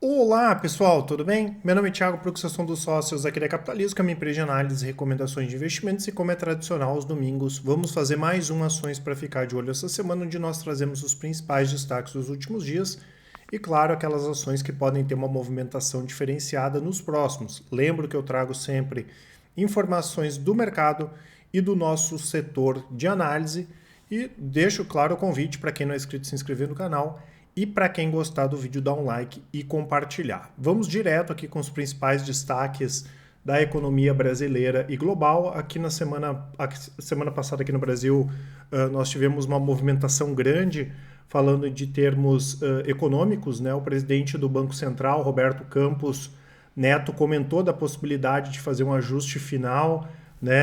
Olá, pessoal, tudo bem? Meu nome é Thiago, Procuração dos Sócios aqui da Capitalismo, que é a minha empresa de análise e recomendações de investimentos. E como é tradicional aos domingos, vamos fazer mais ações para ficar de olho essa semana, onde nós trazemos os principais destaques dos últimos dias e, claro, aquelas ações que podem ter uma movimentação diferenciada nos próximos. Lembro que eu trago sempre informações do mercado e do nosso setor de análise e deixo, claro, o convite para quem não é inscrito se inscrever no canal e para quem gostar do vídeo, dar um like e compartilhar. Vamos direto aqui com os principais destaques da economia brasileira e global. Aqui na semana passada aqui no Brasil, nós tivemos uma movimentação grande falando de termos econômicos, né? O presidente do Banco Central, Roberto Campos Neto, comentou da possibilidade de fazer um ajuste final, né,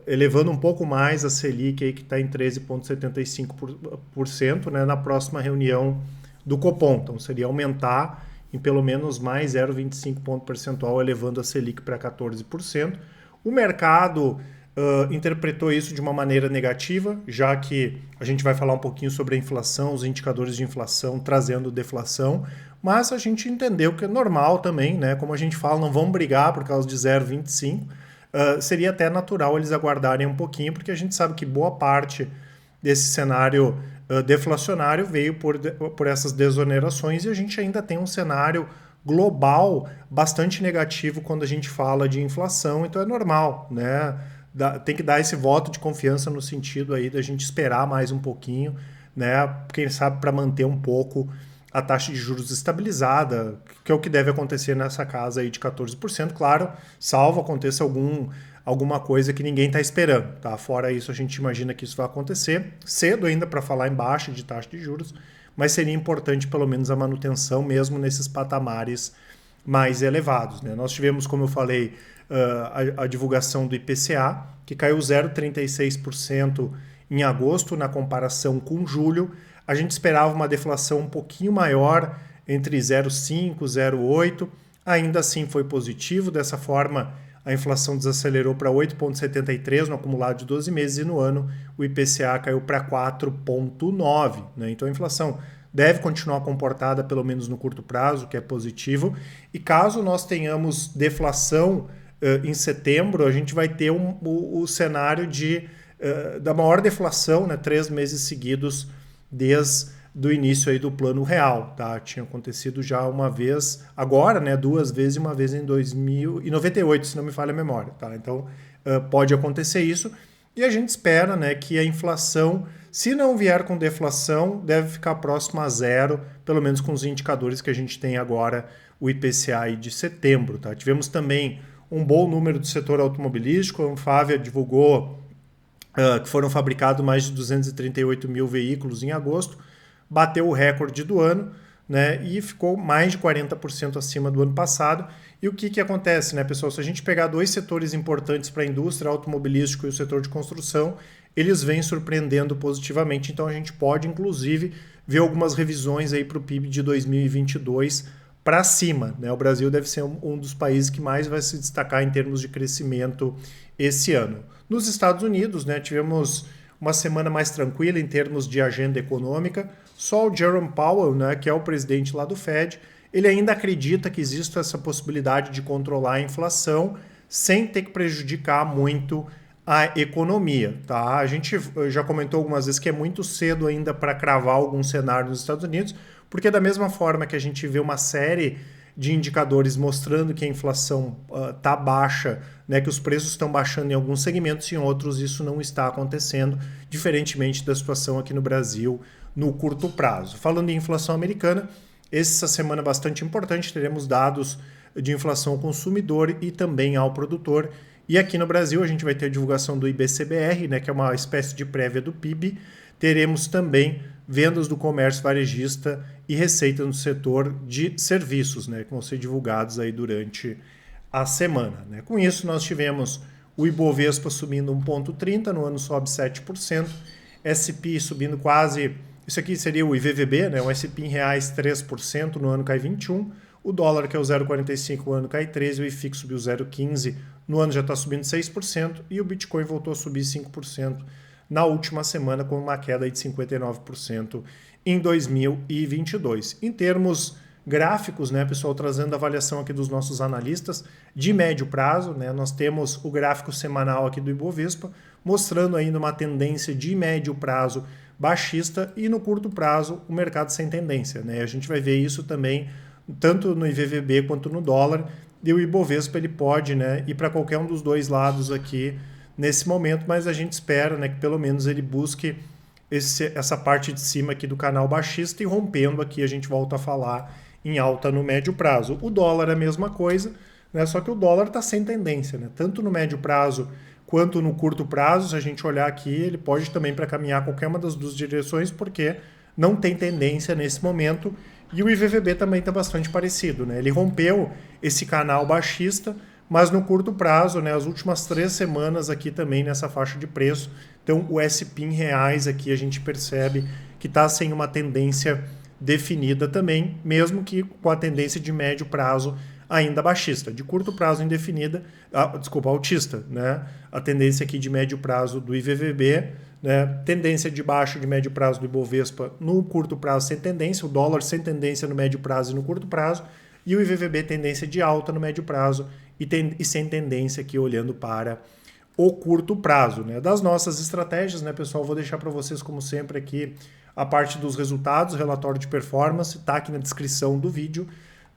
elevando um pouco mais a Selic, aí, que está em 13,75%, né, na próxima reunião do Copom. Então, seria aumentar em pelo menos mais 0,25 ponto percentual, elevando a Selic para 14%. O mercado interpretou isso de uma maneira negativa, já que a gente vai falar um pouquinho sobre a inflação, os indicadores de inflação trazendo deflação, mas a gente entendeu que é normal também, né? Como a gente fala, não vão brigar por causa de 0,25. Seria até natural eles aguardarem um pouquinho, porque a gente sabe que boa parte desse cenário deflacionário veio por essas desonerações e a gente ainda tem um cenário global bastante negativo quando a gente fala de inflação, então é normal, né? Tem que dar esse voto de confiança no sentido aí da gente esperar mais um pouquinho, né? Quem sabe para manter um pouco a taxa de juros estabilizada, que é o que deve acontecer nessa casa aí de 14%, claro, salvo aconteça alguma coisa que ninguém está esperando, tá? Fora isso, a gente imagina que isso vai acontecer cedo ainda para falar em baixa de taxa de juros, mas seria importante pelo menos a manutenção mesmo nesses patamares mais elevados, né? Nós tivemos, como eu falei, a divulgação do IPCA, que caiu 0,36% em agosto na comparação com julho. A gente esperava uma deflação um pouquinho maior, entre 0,5% e 0,8%. Ainda assim foi positivo, dessa forma a inflação desacelerou para 8,73% no acumulado de 12 meses e no ano o IPCA caiu para 4,9%. Né? Então a inflação deve continuar comportada pelo menos no curto prazo, que é positivo. E caso nós tenhamos deflação em setembro, a gente vai ter o cenário da maior deflação, né, 3 meses seguidos desde o início aí do plano real, tá? Tinha acontecido já uma vez, agora, né, 2 vezes e uma vez em 2098, se não me falha a memória, tá? Então, pode acontecer isso e a gente espera, né, que a inflação, se não vier com deflação, deve ficar próximo a zero, pelo menos com os indicadores que a gente tem agora, o IPCA aí de setembro, tá? Tivemos também um bom número do setor automobilístico, a Anfávia divulgou que foram fabricados mais de 238 mil veículos em agosto, bateu o recorde do ano, né, e ficou mais de 40% acima do ano passado. E o que acontece, né, pessoal? Se a gente pegar dois setores importantes para a indústria automobilística e o setor de construção, eles vêm surpreendendo positivamente. Então a gente pode, inclusive, ver algumas revisões aí para o PIB de 2022 para cima, né? O Brasil deve ser um dos países que mais vai se destacar em termos de crescimento esse ano. Nos Estados Unidos, né, tivemos uma semana mais tranquila em termos de agenda econômica. Só o Jerome Powell, né, que é o presidente lá do Fed, ele ainda acredita que existe essa possibilidade de controlar a inflação sem ter que prejudicar muito a economia, tá? A gente já comentou algumas vezes que é muito cedo ainda para cravar algum cenário nos Estados Unidos, porque da mesma forma que a gente vê uma série de indicadores mostrando que a inflação está baixa, né, que os preços estão baixando em alguns segmentos, e em outros isso não está acontecendo, diferentemente da situação aqui no Brasil no curto prazo. Falando em inflação americana, essa semana bastante importante, teremos dados de inflação ao consumidor e também ao produtor. E aqui no Brasil a gente vai ter a divulgação do IBCBR, né, que é uma espécie de prévia do PIB. Teremos também vendas do comércio varejista e receita no setor de serviços, né, que vão ser divulgados aí durante a semana. Né? Com isso, nós tivemos o Ibovespa subindo 1,30, no ano sobe 7%, SP subindo quase, isso aqui seria o IVVB, né, o SP em reais 3%, no ano cai 21%, o dólar, que é o 0,45, no ano cai 13%, o IFIX subiu 0,15%, no ano já está subindo 6%, e o Bitcoin voltou a subir 5%, na última semana, com uma queda de 59% em 2022. Em termos gráficos, né, pessoal, trazendo a avaliação aqui dos nossos analistas de médio prazo, né? Nós temos o gráfico semanal aqui do Ibovespa, mostrando ainda uma tendência de médio prazo baixista e no curto prazo o mercado sem tendência, né? A gente vai ver isso também tanto no IVVB quanto no dólar, e o Ibovespa ele pode, né, ir para qualquer um dos dois lados aqui nesse momento, mas a gente espera, né, que pelo menos ele busque essa parte de cima aqui do canal baixista e rompendo aqui a gente volta a falar em alta no médio prazo. O dólar é a mesma coisa, né, só que o dólar está sem tendência, né, tanto no médio prazo quanto no curto prazo. Se a gente olhar aqui, ele pode também para caminhar qualquer uma das duas direções, porque não tem tendência nesse momento. E o IVVB também está bastante parecido, né? Ele rompeu esse canal baixista, mas no curto prazo, né, as últimas 3 semanas aqui também nessa faixa de preço. Então o SP em reais aqui a gente percebe que está sem uma tendência definida também, mesmo que com a tendência de médio prazo ainda baixista. De curto prazo indefinida, altista, né? A tendência aqui de médio prazo do IVVB, né? Tendência de baixo de médio prazo do Ibovespa no curto prazo sem tendência, o dólar sem tendência no médio prazo e no curto prazo, e o IVVB tendência de alta no médio prazo e sem tendência aqui olhando para o curto prazo, né? Das nossas estratégias, né, pessoal, vou deixar para vocês como sempre aqui a parte dos resultados, relatório de performance, tá aqui na descrição do vídeo.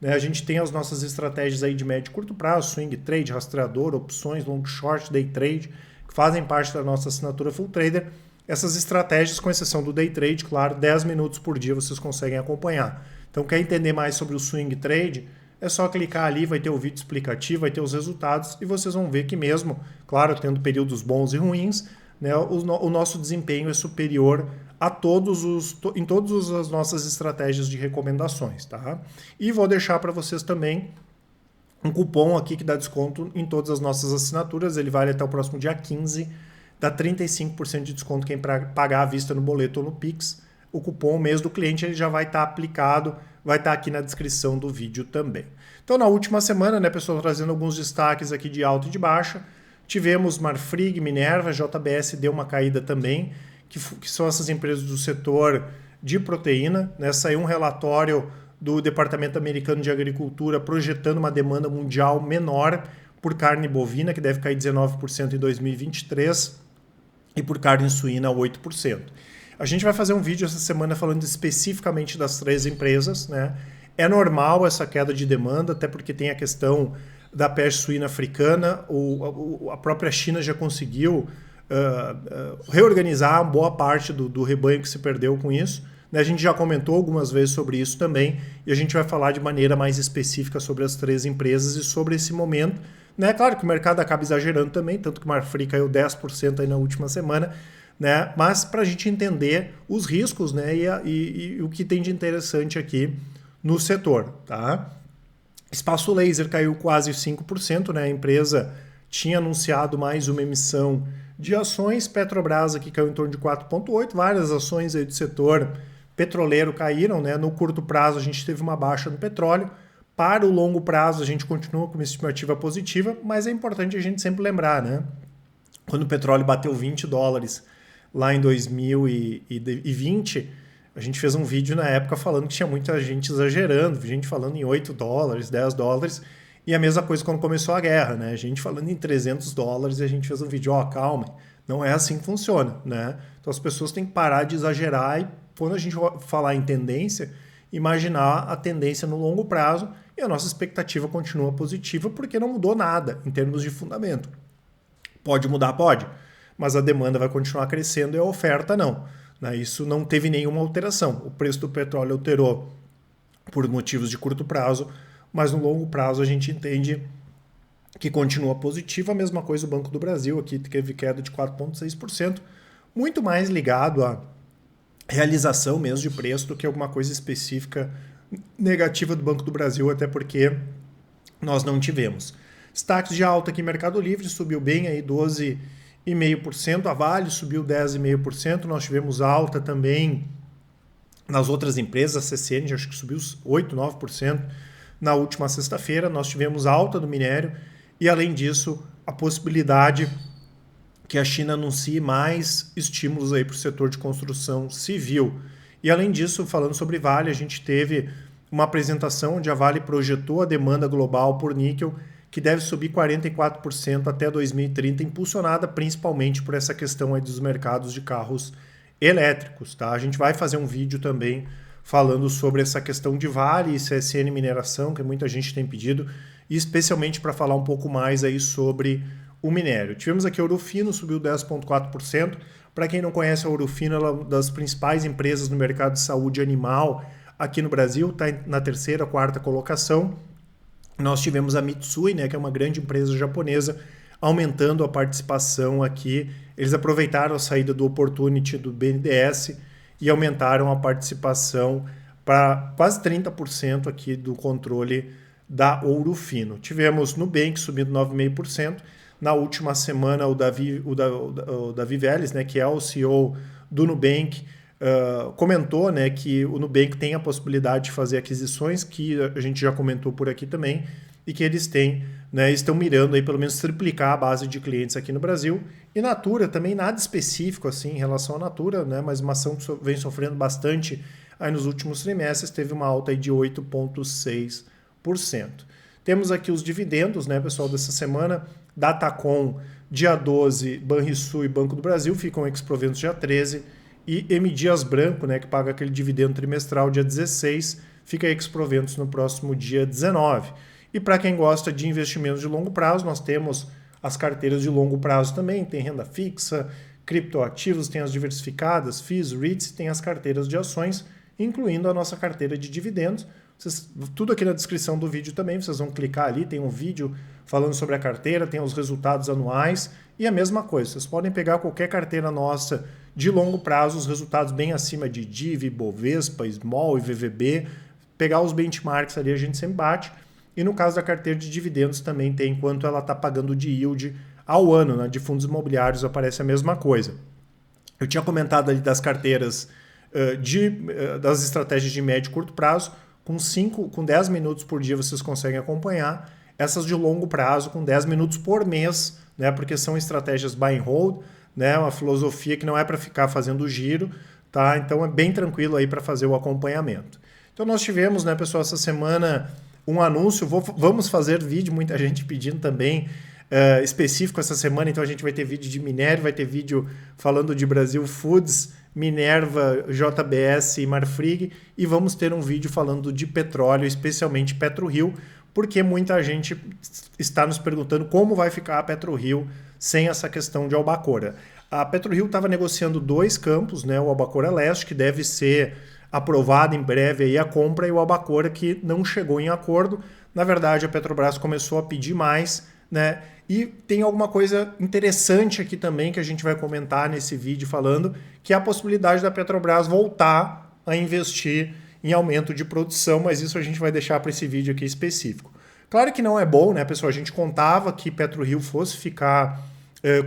A gente tem as nossas estratégias aí de médio e curto prazo, swing trade, rastreador, opções, long short, day trade, que fazem parte da nossa assinatura Full Trader. Essas estratégias, com exceção do day trade, claro, 10 minutos por dia vocês conseguem acompanhar. Então, quer entender mais sobre o swing trade? É só clicar ali, vai ter o vídeo explicativo, vai ter os resultados e vocês vão ver que mesmo, claro, tendo períodos bons e ruins, né, o nosso desempenho é superior a em todas as nossas estratégias de recomendações, tá? E vou deixar para vocês também um cupom aqui que dá desconto em todas as nossas assinaturas, ele vale até o próximo dia 15, dá 35% de desconto quem pagar à vista no boleto ou no Pix. O cupom mês do cliente ele já vai estar aplicado, vai estar aqui na descrição do vídeo também. Então, na última semana, né, pessoal, trazendo alguns destaques aqui de alta e de baixa, tivemos Marfrig, Minerva, JBS deu uma caída também, que são essas empresas do setor de proteína, né? Saiu um relatório do Departamento Americano de Agricultura projetando uma demanda mundial menor por carne bovina, que deve cair 19% em 2023, e por carne suína 8%. A gente vai fazer um vídeo essa semana falando especificamente das 3 empresas, né? É normal essa queda de demanda, até porque tem a questão da peste suína africana, a própria China já conseguiu reorganizar boa parte do rebanho que se perdeu com isso. A gente já comentou algumas vezes sobre isso também, e a gente vai falar de maneira mais específica sobre as 3 empresas e sobre esse momento. Né? Claro que o mercado acaba exagerando também, tanto que o Marfrig caiu 10% aí na última semana, né? Mas para a gente entender os riscos, né? e o que tem de interessante aqui no setor. Tá? Espaço Laser caiu quase 5%, né? A empresa tinha anunciado mais uma emissão de ações. Petrobras aqui caiu em torno de 4,8%, várias ações aí do setor petroleiro caíram, né? No curto prazo a gente teve uma baixa no petróleo, para o longo prazo a gente continua com uma estimativa positiva, mas é importante a gente sempre lembrar, né? Quando o petróleo bateu $20 lá em 2020, a gente fez um vídeo na época falando que tinha muita gente exagerando, gente falando em $8, $10, e a mesma coisa quando começou a guerra, né? A gente falando em $300 e a gente fez um vídeo, calma, não é assim que funciona, né? Então as pessoas têm que parar de exagerar e quando a gente falar em tendência, imaginar a tendência no longo prazo, e a nossa expectativa continua positiva porque não mudou nada em termos de fundamento. Pode mudar? Pode, mas a demanda vai continuar crescendo e a oferta não. Né? Isso não teve nenhuma alteração. O preço do petróleo alterou por motivos de curto prazo, mas no longo prazo a gente entende que continua positivo. A mesma coisa o Banco do Brasil, aqui teve queda de 4,6%, muito mais ligado à realização mesmo de preço do que alguma coisa específica negativa do Banco do Brasil, até porque nós não tivemos. Destaques de alta aqui, Mercado Livre subiu bem aí 12,5%, a Vale subiu 10,5%, nós tivemos alta também nas outras empresas, a CCN acho que subiu 8%, 9%. Na última sexta-feira nós tivemos alta do minério e além disso a possibilidade que a China anuncie mais estímulos aí para o setor de construção civil. E além disso, falando sobre Vale, a gente teve uma apresentação onde a Vale projetou a demanda global por níquel, que deve subir 44% até 2030, impulsionada principalmente por essa questão aí dos mercados de carros elétricos. Tá? A gente vai fazer um vídeo também falando sobre essa questão de Vale e CSN Mineração, que muita gente tem pedido, e especialmente para falar um pouco mais aí sobre o minério. Tivemos aqui a Ouro Fino, subiu 10,4%. Para quem não conhece a Ouro Fino, ela é uma das principais empresas no mercado de saúde animal aqui no Brasil, está na terceira, quarta colocação. Nós tivemos a Mitsui, né, que é uma grande empresa japonesa, aumentando a participação aqui. Eles aproveitaram a saída do Opportunity do BNDES e aumentaram a participação para quase 30% aqui do controle da Ouro Fino. Tivemos Nubank subindo 9,5%. Na última semana, o Davi Vélez, né, que é o CEO do Nubank, comentou, né, que o Nubank tem a possibilidade de fazer aquisições, que a gente já comentou por aqui também, e que eles têm, né, estão mirando aí pelo menos triplicar a base de clientes aqui no Brasil. E Natura também nada específico assim em relação à Natura, né, mas uma ação que vem sofrendo bastante aí nos últimos trimestres, teve uma alta aí de 8,6%. Temos aqui os dividendos, né, pessoal, dessa semana. Datacom, dia 12, Banrisul e Banco do Brasil ficam ex-proventos dia 13, e M. Dias Branco, né, que paga aquele dividendo trimestral dia 16, fica ex-proventos no próximo dia 19. E para quem gosta de investimentos de longo prazo, nós temos as carteiras de longo prazo também, tem renda fixa, criptoativos, tem as diversificadas, FIIs, REITs, tem as carteiras de ações, incluindo a nossa carteira de dividendos. Tudo aqui na descrição do vídeo também, vocês vão clicar ali, tem um vídeo falando sobre a carteira, tem os resultados anuais e a mesma coisa. Vocês podem pegar qualquer carteira nossa de longo prazo, os resultados bem acima de DIV, Bovespa, Small e VVB, pegar os benchmarks ali, a gente sempre bate. E no caso da carteira de dividendos também tem quanto ela está pagando de yield ao ano, né? De fundos imobiliários aparece a mesma coisa. Eu tinha comentado ali das carteiras das estratégias de médio e curto prazo, com 10 minutos por dia vocês conseguem acompanhar. Essas de longo prazo, com 10 minutos por mês, né, porque são estratégias buy and hold, né, uma filosofia que não é para ficar fazendo giro, tá? Então é bem tranquilo aí para fazer o acompanhamento. Então nós tivemos, né, pessoal, essa semana um anúncio, vamos fazer vídeo, muita gente pedindo também, específico essa semana, então a gente vai ter vídeo de minério, vai ter vídeo falando de Brasil Foods, Minerva, JBS e Marfrig, e vamos ter um vídeo falando de petróleo, especialmente PetroRio, porque muita gente está nos perguntando como vai ficar a PetroRio sem essa questão de Albacora. A PetroRio estava negociando 2 campos, né, o Albacora Leste, que deve ser aprovado em breve aí a compra, e o Albacora, que não chegou em acordo. Na verdade, a Petrobras começou a pedir mais, né? E tem alguma coisa interessante aqui também que a gente vai comentar nesse vídeo falando, que é a possibilidade da Petrobras voltar a investir em aumento de produção, mas isso a gente vai deixar para esse vídeo aqui específico. Claro que não é bom, né, pessoal? A gente contava que PetroRio fosse ficar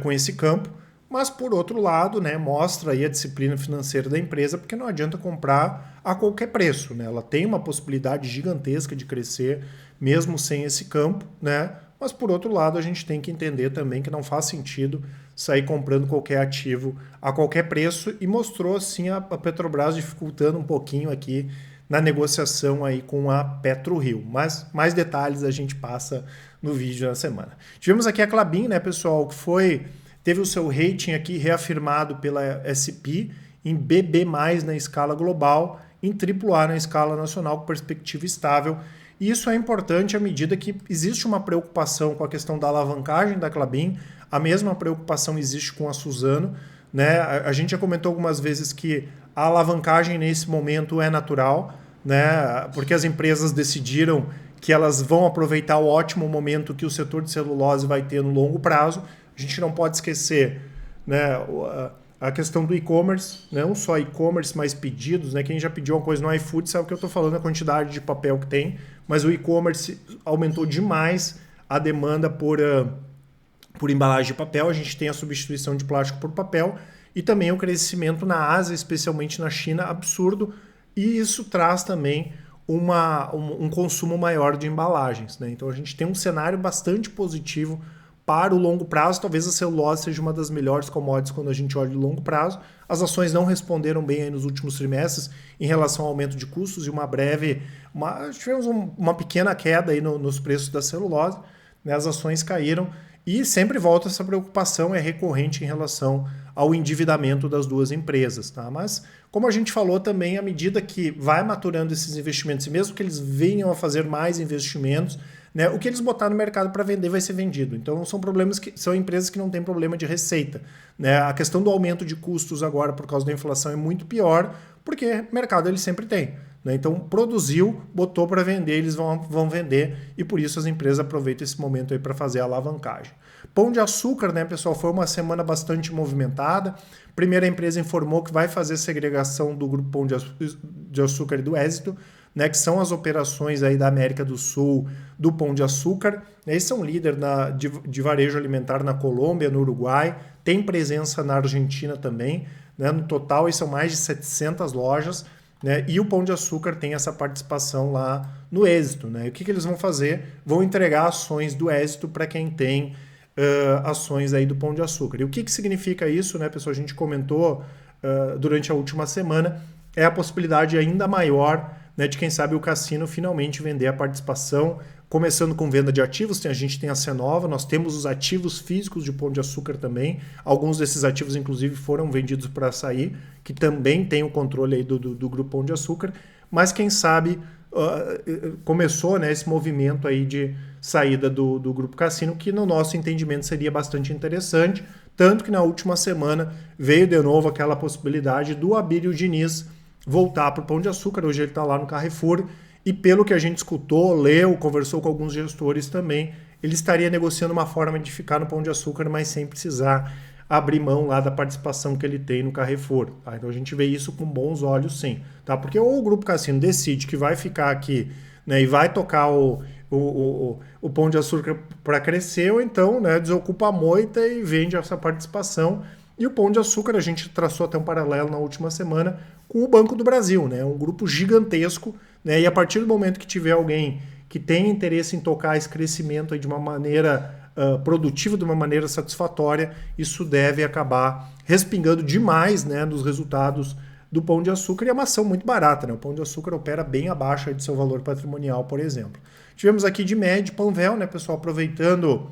com esse campo, mas por outro lado, né, mostra aí a disciplina financeira da empresa, porque não adianta comprar a qualquer preço, né? Ela tem uma possibilidade gigantesca de crescer mesmo sem esse campo, né? Mas, por outro lado, a gente tem que entender também que não faz sentido sair comprando qualquer ativo a qualquer preço, e mostrou, assim, a Petrobras dificultando um pouquinho aqui na negociação aí com a PetroRio. Mas mais detalhes a gente passa no vídeo na semana. Tivemos aqui a Klabin, né, pessoal, que teve o seu rating aqui reafirmado pela S&P em BB+, na escala global, em AAA na escala nacional, com perspectiva estável. E isso é importante à medida que existe uma preocupação com a questão da alavancagem da Klabin, a mesma preocupação existe com a Suzano, né? A gente já comentou algumas vezes que a alavancagem nesse momento é natural, né? Porque as empresas decidiram que elas vão aproveitar o ótimo momento que o setor de celulose vai ter no longo prazo. A gente não pode esquecer, né, a questão do e-commerce, não só e-commerce, mas pedidos, né? Quem já pediu uma coisa no iFood sabe o que eu estou falando, a quantidade de papel que tem, mas o e-commerce aumentou demais a demanda por embalagem de papel. A gente tem a substituição de plástico por papel e também o crescimento na Ásia, especialmente na China, absurdo, e isso traz também um consumo maior de embalagens, né? Então a gente tem um cenário bastante positivo para o longo prazo, talvez a celulose seja uma das melhores commodities quando a gente olha de longo prazo. As ações não responderam bem aí nos últimos trimestres em relação ao aumento de custos e tivemos uma pequena queda aí nos preços da celulose, né? As ações caíram e sempre volta essa preocupação, é recorrente em relação ao endividamento das duas empresas, tá? Mas, como a gente falou também, à medida que vai maturando esses investimentos, e mesmo que eles venham a fazer mais investimentos, né, o que eles botaram no mercado para vender vai ser vendido. Então são empresas que não têm problema de receita, né? A questão do aumento de custos agora por causa da inflação é muito pior, porque mercado ele sempre tem, né? Então produziu, botou para vender, eles vão vender e por isso as empresas aproveitam esse momento aí para fazer a alavancagem. Pão de Açúcar, né, pessoal, foi uma semana bastante movimentada. Primeiro a empresa informou que vai fazer segregação do grupo Pão de Açúcar e do Êxito, né, que são as operações aí da América do Sul do Pão de Açúcar. Eles são líder de varejo alimentar na Colômbia, no Uruguai, tem presença na Argentina também, né? No total, são mais de 700 lojas, né? E o Pão de Açúcar tem essa participação lá no Êxito, né? E o que eles vão fazer? Vão entregar ações do Êxito para quem tem ações aí do Pão de Açúcar. E o que significa isso, né, pessoal? A gente comentou durante a última semana, é a possibilidade ainda maior, né, de quem sabe o cassino finalmente vender a participação, começando com venda de ativos. A gente tem a Cenova, nós temos os ativos físicos de Pão de Açúcar também, alguns desses ativos inclusive foram vendidos para Açaí, que também tem o controle aí do grupo Pão de Açúcar, mas quem sabe começou, né, esse movimento aí de saída do grupo Cassino, que no nosso entendimento seria bastante interessante, tanto que na última semana veio de novo aquela possibilidade do Abílio Diniz voltar para o Pão de Açúcar. Hoje ele está lá no Carrefour e pelo que a gente escutou, leu, conversou com alguns gestores também, ele estaria negociando uma forma de ficar no Pão de Açúcar, mas sem precisar abrir mão lá da participação que ele tem no Carrefour. Tá? Então a gente vê isso com bons olhos, sim. Tá? Porque ou o Grupo Cassino decide que vai ficar aqui, né, e vai tocar o Pão de Açúcar para crescer, ou então, né, desocupa a moita e vende essa participação. E o Pão de Açúcar, a gente traçou até um paralelo na última semana com o Banco do Brasil, né? Um grupo gigantesco, né? E a partir do momento que tiver alguém que tem interesse em tocar esse crescimento aí de uma maneira produtiva, de uma maneira satisfatória, isso deve acabar respingando demais, né, nos resultados do Pão de Açúcar. E é uma ação muito barata, né? O Pão de Açúcar opera bem abaixo aí do seu valor patrimonial, por exemplo. Tivemos aqui de média Panvel, né, pessoal, aproveitando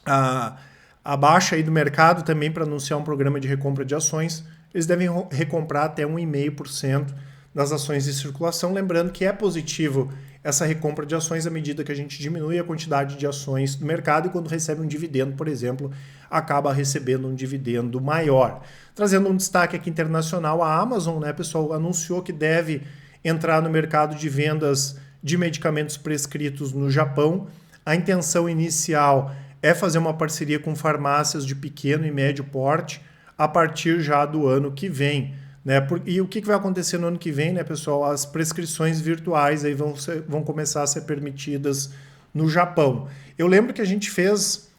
a baixa aí do mercado também para anunciar um programa de recompra de ações. Eles devem recomprar até 1,5% das ações em circulação. Lembrando que é positivo essa recompra de ações à medida que a gente diminui a quantidade de ações do mercado e quando recebe um dividendo, por exemplo, acaba recebendo um dividendo maior. Trazendo um destaque aqui internacional, a Amazon, né, pessoal, anunciou que deve entrar no mercado de vendas de medicamentos prescritos no Japão. A intenção inicial é fazer uma parceria com farmácias de pequeno e médio porte a partir já do ano que vem, né? E o que vai acontecer no ano que vem, né, pessoal? As prescrições virtuais aí vão começar a ser permitidas no Japão. Eu lembro que a gente fez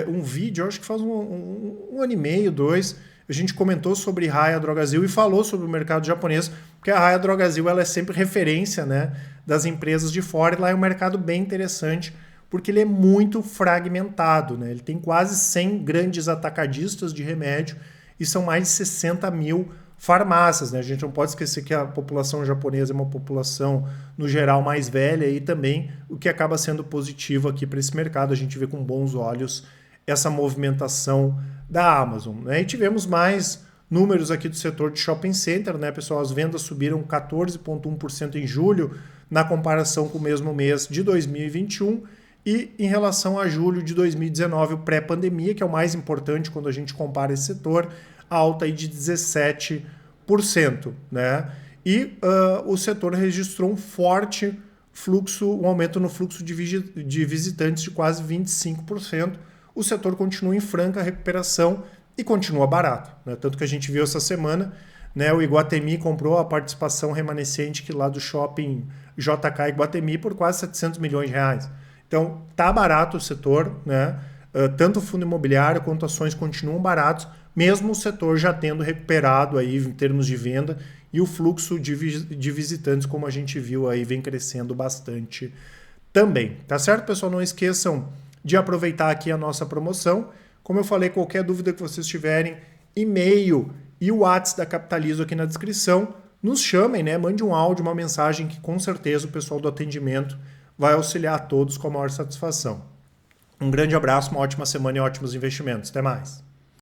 um vídeo, acho que faz um ano e meio, 2, a gente comentou sobre Raia Drogasil e falou sobre o mercado japonês, porque a Raia Drogasil ela é sempre referência, né, das empresas de fora, e lá é um mercado bem interessante, porque ele é muito fragmentado, né? Ele tem quase 100 grandes atacadistas de remédio e são mais de 60 mil farmácias, né? A gente não pode esquecer que a população japonesa é uma população, no geral, mais velha e também o que acaba sendo positivo aqui para esse mercado. A gente vê com bons olhos essa movimentação da Amazon, né? E tivemos mais números aqui do setor de shopping center, né, pessoal? As vendas subiram 14,1% em julho na comparação com o mesmo mês de 2021 e em relação a julho de 2019, o pré-pandemia, que é o mais importante quando a gente compara esse setor, alta aí de 17%, né? E o setor registrou um forte fluxo, um aumento no fluxo de visitantes de quase 25%. O setor continua em franca recuperação e continua barato, né? Tanto que a gente viu essa semana, né, o Iguatemi comprou a participação remanescente que lá do shopping JK Iguatemi por quase 700 milhões de reais. Então, tá barato o setor, né? Tanto o fundo imobiliário quanto ações continuam baratos, mesmo o setor já tendo recuperado aí em termos de venda e o fluxo de visitantes, como a gente viu aí, vem crescendo bastante também. Tá certo, pessoal? Não esqueçam de aproveitar aqui a nossa promoção. Como eu falei, qualquer dúvida que vocês tiverem, e-mail e o WhatsApp da Capitalizo aqui na descrição. Nos chamem, né? Mande um áudio, uma mensagem que com certeza o pessoal do atendimento vai auxiliar a todos com a maior satisfação. Um grande abraço, uma ótima semana e ótimos investimentos. Até mais!